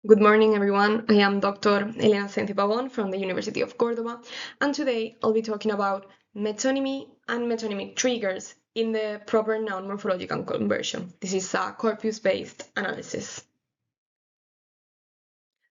Good morning, everyone. I am Dr. Helena Pavón from the University of Córdoba, and today I'll be talking about metonymy and metonymic triggers in the proper noun morphological conversion. This is a corpus-based analysis.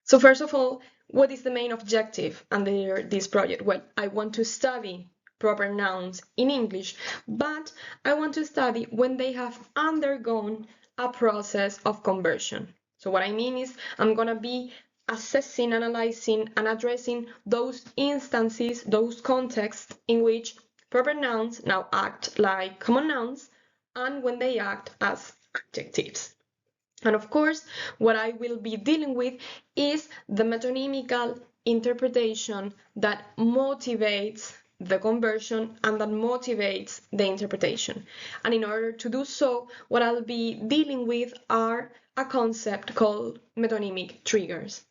So first of all, what is the main objective under this project? Well, I want to study proper nouns in English, but I want to study when they have undergone a process of conversion. So what I mean is I'm going to be assessing, analyzing, and addressing those instances, those contexts in which proper nouns now act like common nouns and when they act as adjectives. And of course, what I will be dealing with is the metonymical interpretation that motivates the conversion and that motivates the interpretation. And in order to do so, what I'll be dealing with are a concept called metonymic triggers.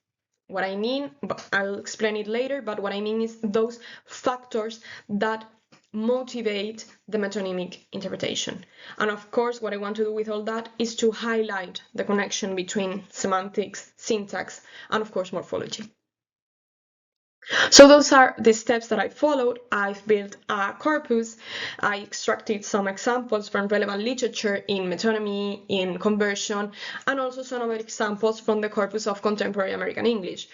What I mean, I'll explain it later, but what I mean is those factors that motivate the metonymic interpretation. And of course, what I want to do with all that is to highlight the connection between semantics, syntax, and of course, morphology. So those are the steps that I followed. I've built a corpus. I extracted some examples from relevant literature in metonymy, in conversion, and also some other examples from the corpus of contemporary American English.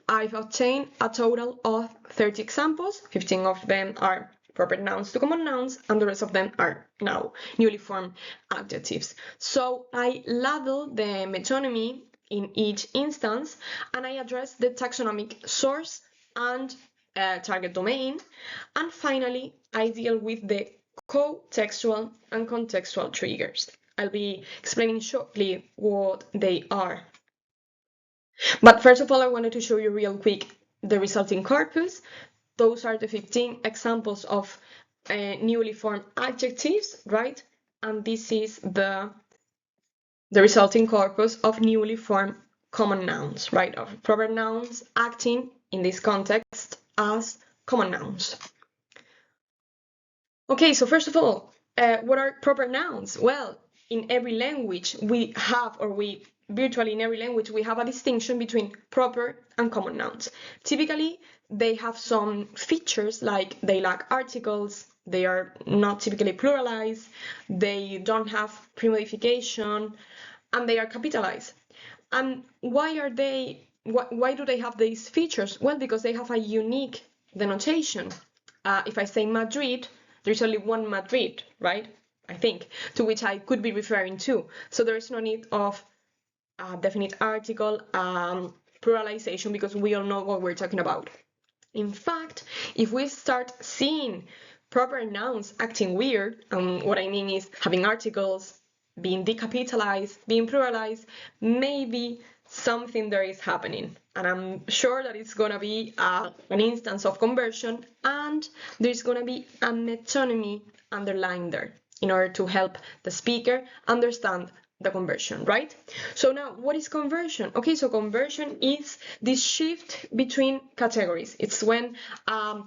I've obtained a total of 30 examples. 15 of them are proper nouns to common nouns, and the rest of them are now newly formed adjectives. So I label the metonymy in each instance, and I address the taxonomic source and target domain. And finally, I deal with the co-textual and contextual triggers. I'll be explaining shortly what they are. But first of all, I wanted to show you real quick the resulting corpus. Those are the 15 examples of newly formed adjectives, right? And this is the resulting corpus of newly formed common nouns, right? Of proper nouns acting in this context as common nouns. Okay, so first of all, what are proper nouns? Well, in every language we have, or virtually in every language, we have a distinction between proper and common nouns. Typically, they have some features like they lack articles, they are not typically pluralized, they don't have premodification, and they are capitalized. And why do they have these features? Well, because they have a unique denotation. If I say Madrid, there's only one Madrid, right? I think, to which I could be referring to. So there is no need of a definite article, pluralization, because we all know what we're talking about. In fact, if we start seeing proper nouns acting weird, and what I mean is having articles, being decapitalized, being pluralized, maybe something there is happening. And I'm sure that it's going to be an instance of conversion, and there's going to be a metonymy underlined there in order to help the speaker understand the conversion, right? So now, what is conversion? Okay, so conversion is this shift between categories. It's when a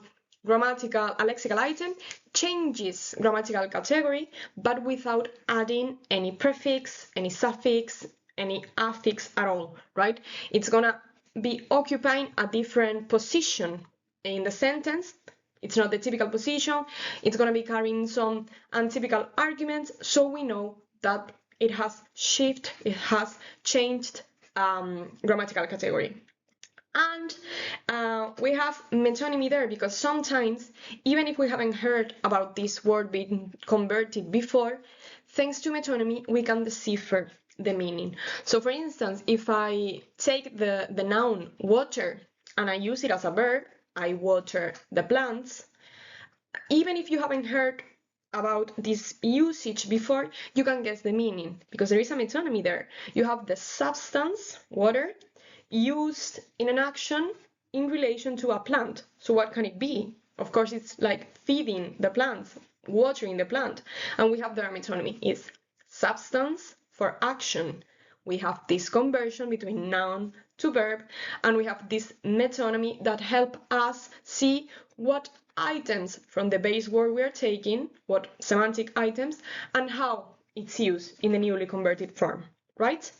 lexical item changes grammatical category, but without adding any prefix, any suffix, any affix at all, right? It's gonna be occupying a different position in the sentence. It's not the typical position. It's gonna be carrying some untypical arguments, so we know that it has changed grammatical category. And we have metonymy there because sometimes, even if we haven't heard about this word being converted before, thanks to metonymy, we can decipher the meaning. So for instance, if I take the noun water and I use it as a verb, I water the plants, even if you haven't heard about this usage before, you can guess the meaning because there is a metonymy there. You have the substance, water, used in an action in relation to a plant. So what can it be? Of course, it's like feeding the plants, watering the plant. And we have the metonymy is substance for action. We have this conversion between noun to verb, and we have this metonymy that help us see what items from the base word we are taking, what semantic items, and how it's used in the newly converted form, right?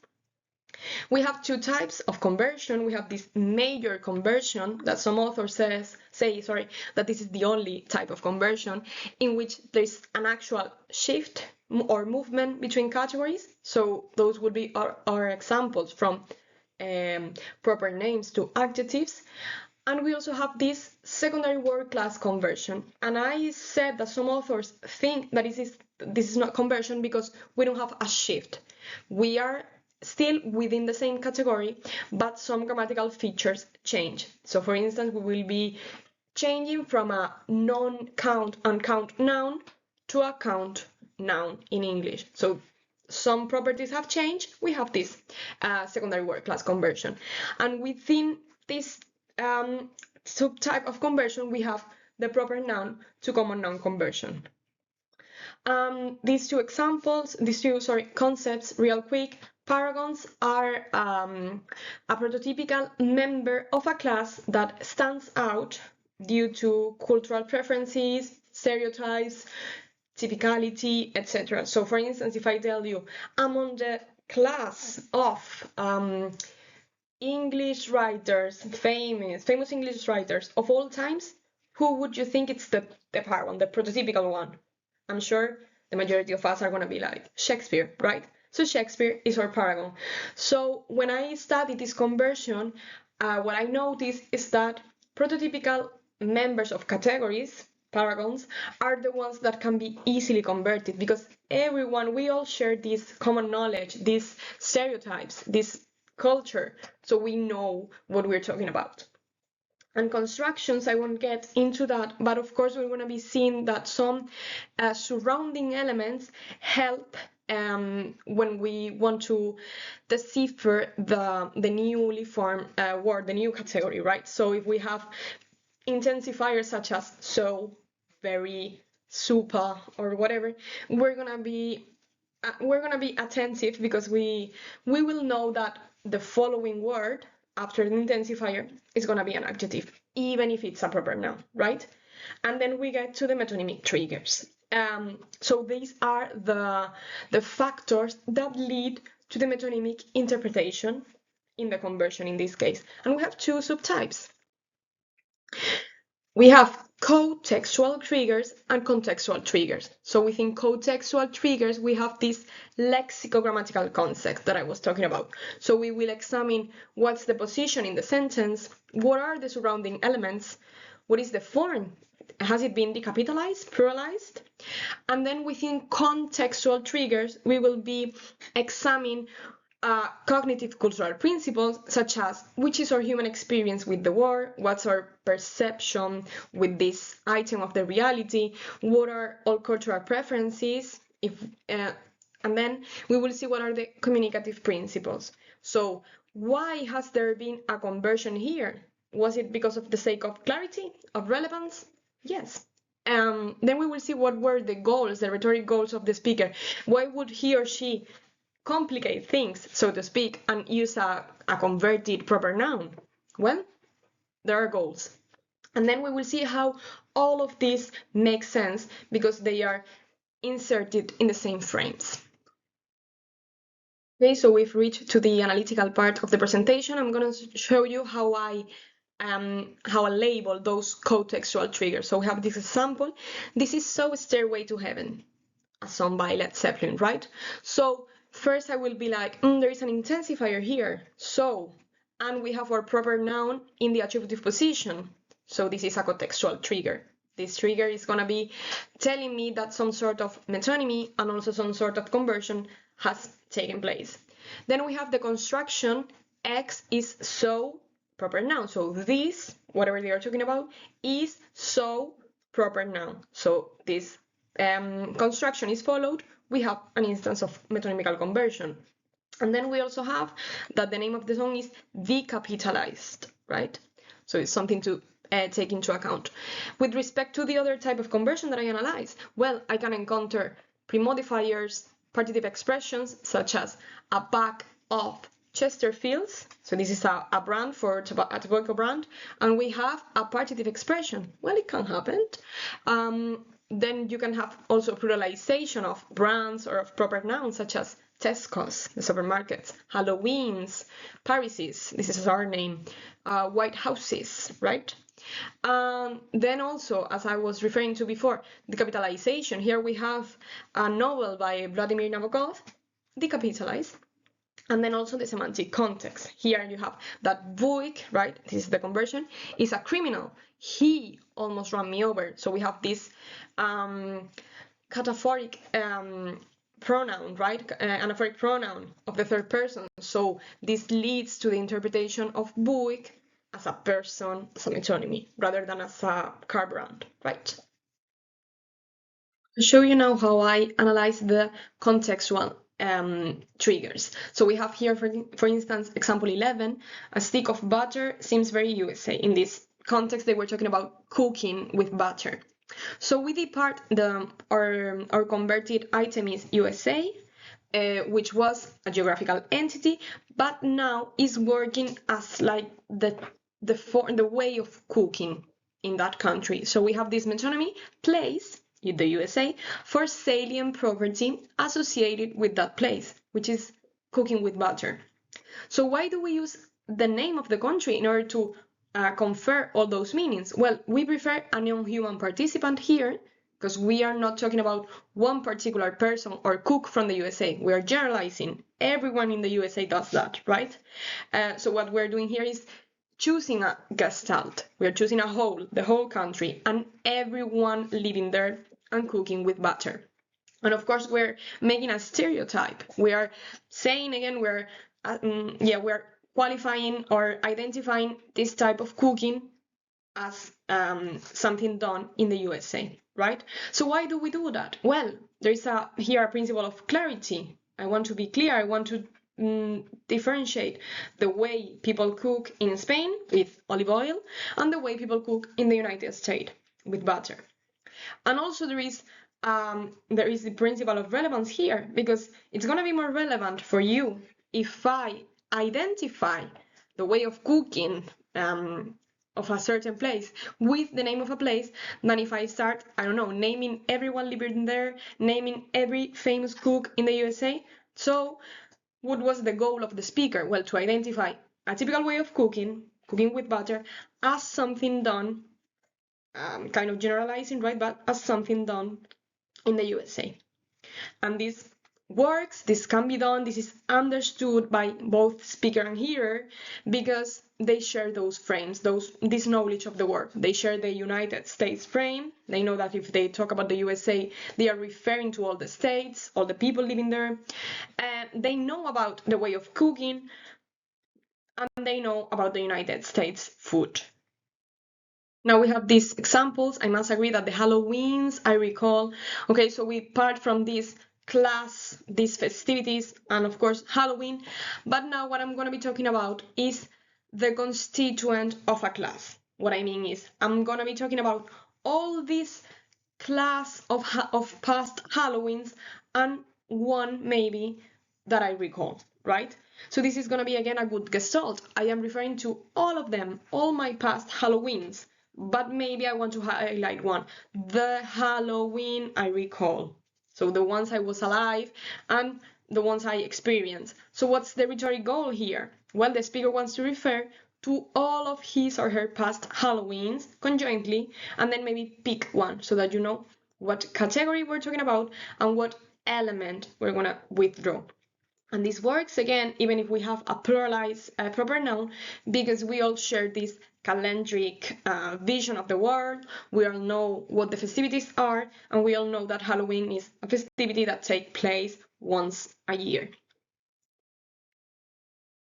We have two types of conversion. We have this major conversion that some authors say that this is the only type of conversion in which there's an actual shift or movement between categories. So those would be our examples from proper names to adjectives. And we also have this secondary word class conversion. And I said that some authors think that this is not conversion because we don't have a shift. We are still within the same category, but some grammatical features change. So for instance, we will be changing from a non-count uncount noun to a count noun in English. So some properties have changed. We have this secondary word class conversion. And within this subtype of conversion, we have the proper noun to common noun conversion. These two concepts real quick. Paragons are a prototypical member of a class that stands out due to cultural preferences, stereotypes, typicality, etc. So for instance, if I tell you, among the class of English writers, famous English writers of all times, who would you think it's the paragon, the prototypical one? I'm sure the majority of us are going to be like Shakespeare, right? So Shakespeare is our paragon. So when I studied this conversion, what I noticed is that prototypical members of categories, paragons, are the ones that can be easily converted because we all share this common knowledge, these stereotypes, this culture, so we know what we're talking about. And constructions, I won't get into that, but of course we're going to be seeing that some surrounding elements help when we want to decipher the newly formed word, the new category, right? So if we have intensifiers such as so, very, super, or whatever, we're gonna be attentive because we will know that the following word after the intensifier is going to be an adjective, even if it's a proper noun, right? And then we get to the metonymic triggers. So these are the factors that lead to the metonymic interpretation in the conversion in this case. And we have two subtypes. We have co-textual triggers and contextual triggers. So within co-textual triggers, we have this lexicogrammatical concept that I was talking about. So we will examine what's the position in the sentence, what are the surrounding elements, what is the form, has it been decapitalized, pluralized? And then within contextual triggers, we will be examining cognitive cultural principles such as which is our human experience with the word, what's our perception with this item of the reality, what are all cultural preferences, and then we will see what are the communicative principles. So why has there been a conversion here? Was it because of the sake of clarity, of relevance? Yes. Then we will see what were the goals, the rhetoric goals of the speaker. Why would he or she complicate things, so to speak, and use a converted proper noun? Well, there are goals. And then we will see how all of this makes sense because they are inserted in the same frames. Okay, so we've reached to the analytical part of the presentation. I'm going to show you how I label those co-textual triggers. So we have this example. This is So Stairway to Heaven, a song by Led Zeppelin, right? So first I will be like, there is an intensifier here, so, and we have our proper noun in the attributive position. So this is a contextual trigger. This trigger is going to be telling me that some sort of metonymy and also some sort of conversion has taken place. Then we have the construction, X is so, proper noun. So this, whatever they are talking about, is so, proper noun. So this construction is followed. We have an instance of metonymical conversion. And then we also have that the name of the song is decapitalized, right? So it's something to take into account. With respect to the other type of conversion that I analyze, well, I can encounter premodifiers, partitive expressions, such as a bag of Chesterfields. So this is a brand for a tobacco brand. And we have a partitive expression. Well, it can happen. Then you can have also pluralization of brands or of proper nouns, such as Tesco's, the supermarkets, Halloween's, Paris's, this is our name, White Houses, right? Then also, as I was referring to before, the capitalization. Here we have a novel by Vladimir Nabokov, decapitalized. And then also the semantic context. Here you have that Buick, right? This is the conversion, is a criminal. He almost ran me over. So we have this cataphoric pronoun, right? Anaphoric pronoun of the third person. So this leads to the interpretation of Buick as a person, as a metonymy, rather than as a car brand, right? I'll show you now how I analyze the contextual triggers. So we have here, for instance, example 11, a stick of butter seems very USA. In this context, they were talking about cooking with butter. So we depart our converted item is USA, which was a geographical entity, but now is working as like the way of cooking in that country. So we have this metonymy, place, in the USA, for salient property associated with that place, which is cooking with butter. So why do we use the name of the country in order to confer all those meanings? Well, we prefer a non-human participant here because we are not talking about one particular person or cook from the USA. We are generalizing. Everyone in the USA does that, right? So what we're doing here is choosing a gestalt. We are choosing a whole, the whole country, and everyone living there and cooking with butter. And of course, we're making a stereotype. We are saying again, we're qualifying or identifying this type of cooking as something done in the USA, right? So why do we do that? Well, there is here a principle of clarity. I want to be clear. I want to differentiate the way people cook in Spain with olive oil and the way people cook in the United States with butter. And also there is the principle of relevance here, because it's going to be more relevant for you if I identify the way of cooking of a certain place with the name of a place than if I start, I don't know, naming everyone living there, naming every famous cook in the USA. So what was the goal of the speaker? Well, to identify a typical way of cooking with butter, as something done, kind of generalizing, right? But as something done in the USA. And this works, this can be done, this is understood by both speaker and hearer because they share those frames, this knowledge of the word. They share the United States frame. They know that if they talk about the USA, they are referring to all the states, all the people living there. They know about the way of cooking, and they know about the United States food. Now we have these examples. I must agree that the Halloweens, I recall. Okay, so we part from this class, these festivities, and of course Halloween. But now what I'm going to be talking about is the constituent of a class. What I mean is I'm going to be talking about all this class of past Halloweens and one maybe that I recall, right? So this is going to be again a good gestalt. I am referring to all of them, all my past Halloweens. But maybe I want to highlight one, the Halloween I recall. So the ones I was alive and the ones I experienced. So what's the rhetoric goal here? Well, the speaker wants to refer to all of his or her past Halloweens conjointly, and then maybe pick one so that you know what category we're talking about and what element we're going to withdraw. And this works again, even if we have a pluralized proper noun, because we all share this calendric vision of the world. We all know what the festivities are, and we all know that Halloween is a festivity that takes place once a year.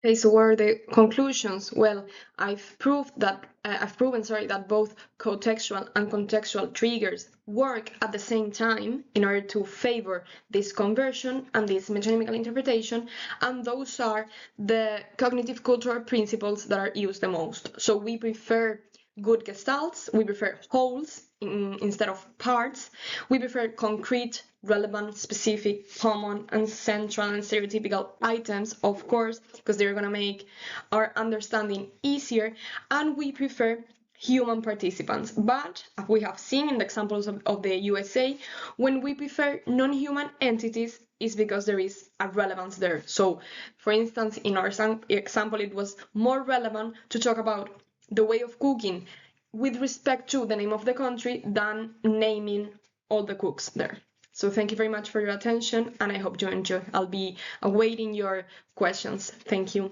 Okay, so what are the conclusions? Well, I've proven that both cotextual and contextual triggers work at the same time in order to favor this conversion and this metonymical interpretation, and those are the cognitive cultural principles that are used the most. So we prefer good gestalts, we prefer wholes instead of parts, we prefer concrete, relevant, specific, common, and central and stereotypical items, of course, because they're going to make our understanding easier, and we prefer human participants. But, as we have seen in the examples of the USA, when we prefer non-human entities, is because there is a relevance there. So, for instance, in our example, it was more relevant to talk about the way of cooking with respect to the name of the country than naming all the cooks there. So thank you very much for your attention, and I hope you enjoy. I'll be awaiting your questions. Thank you.